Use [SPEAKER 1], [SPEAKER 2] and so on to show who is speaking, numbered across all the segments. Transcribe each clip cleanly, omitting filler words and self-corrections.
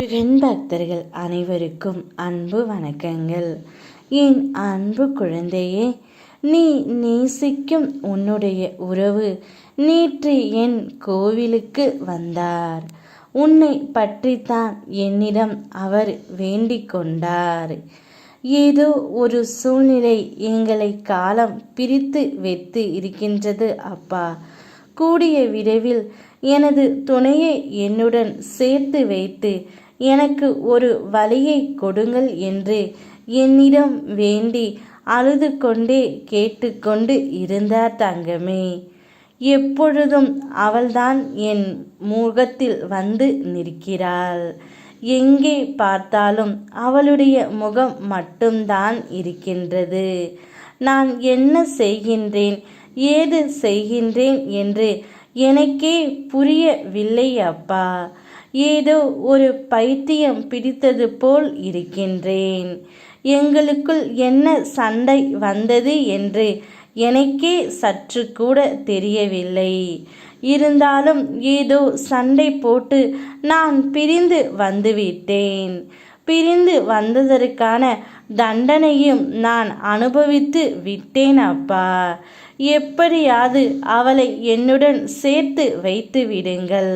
[SPEAKER 1] முருகன் பக்தர்கள் அனைவருக்கும் அன்பு வணக்கங்கள். என் அன்பு குழந்தையே, நீ நேசிக்கும் உன்னுடைய உறவு நேற்று என் கோவிலுக்கு வந்தார். உன்னை பற்றித்தான் என்னிடம் அவர் வேண்டிக் கொண்டார். ஏதோ ஒரு சூழ்நிலை எங்களை காலம் பிரித்து வைத்து இருக்கின்றது அப்பா. கூடிய விரைவில் எனது துணையை என்னுடன் சேர்த்து வைத்து எனக்கு ஒரு வழியை கொடுங்கள் என்று என்னிடம் வேண்டி அழுது கொண்டே கேட்டுக்கொண்டு இருந்தார் தங்கமே. எப்பொழுதும் அவள்தான் என் முகத்தில் வந்து நிற்கிறாள். எங்கே பார்த்தாலும் அவளுடைய முகம் மட்டும்தான் இருக்கின்றது. நான் என்ன செய்கின்றேன், ஏது செய்கின்றேன் என்று எனக்கே புரியவில்லை அப்பா. ஏதோ ஒரு பைத்தியம் பிடித்தது போல் இருக்கின்றேன். எங்களுக்குள் என்ன சண்டை வந்தது என்று எனக்கே சற்று கூட தெரியவில்லை. இருந்தாலும் ஏதோ சண்டை போட்டு நான் பிரிந்து வந்துவிட்டேன். பிரிந்து வந்ததற்கான தண்டனையும் நான் அனுபவித்து விட்டேன் அப்பா. எப்படியாவது அவளை என்னுடன் சேர்த்து வைத்து விடுங்கள்.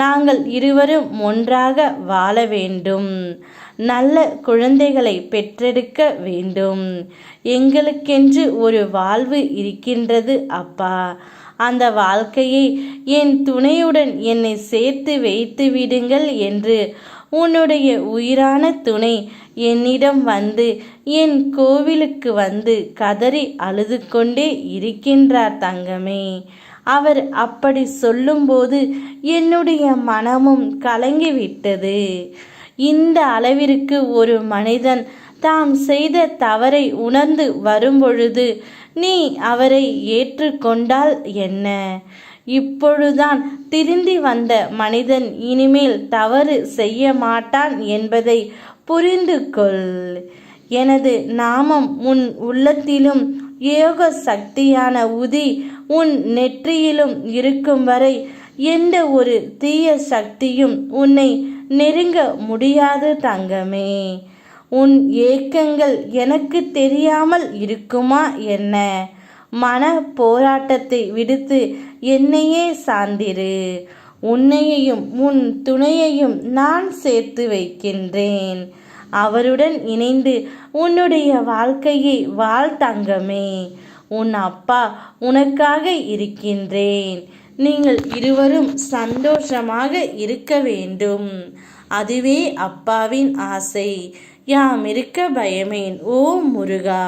[SPEAKER 1] நாங்கள் இருவரும் ஒன்றாக வாழ வேண்டும். நல்ல குழந்தைகளை பெற்றெடுக்க வேண்டும். எங்களுக்கென்று ஒரு வாழ்வு இருக்கின்றது அப்பா. அந்த வாழ்க்கையை என் துணையுடன் என்னை சேர்த்து வைத்து விடுங்கள் என்று உன்னுடைய உயிரான துணை என்னிடம் வந்து என் கோவிலுக்கு வந்து கதறி அழுது கொண்டே இருக்கின்றார் தங்கமே. அவர் அப்படி சொல்லும்போது என்னுடைய மனமும் கலங்கிவிட்டது. இந்த அளவிற்கு ஒரு மனிதன் தான் செய்த தவறை உணர்ந்து வரும்பொழுது நீ அவரை ஏற்றுக்கொண்டால் என்ன? இப்பொழுதுதான் திருந்தி வந்த மனிதன் இனிமேல் தவறு செய்ய மாட்டான் என்பதை புரிந்து கொள். எனது நாமம் உன் உள்ளத்திலும் யோக சக்தியான உதி உன் நெற்றியிலும் இருக்கும் வரை எந்த ஒரு தீய சக்தியும் உன்னை நெருங்க முடியாது தங்கமே. உன் ஏக்கங்கள் எனக்கு தெரியாமல் இருக்குமா என்ன? மன போராட்டத்தை விடுத்து என்னையே சார்ந்திரு. உன்னையையும் உன் துணையையும் நான் சேர்த்து வைக்கின்றேன். அவருடன் இணைந்து உன்னுடைய வாழ்க்கையை வாழ் தங்கமே. உன் அப்பா உனக்காக இருக்கின்றேன். நீங்கள் இருவரும் சந்தோஷமாக இருக்க வேண்டும். அதுவே அப்பாவின் ஆசை. யாம் இருக்க பயமேன். ஓ முருகா.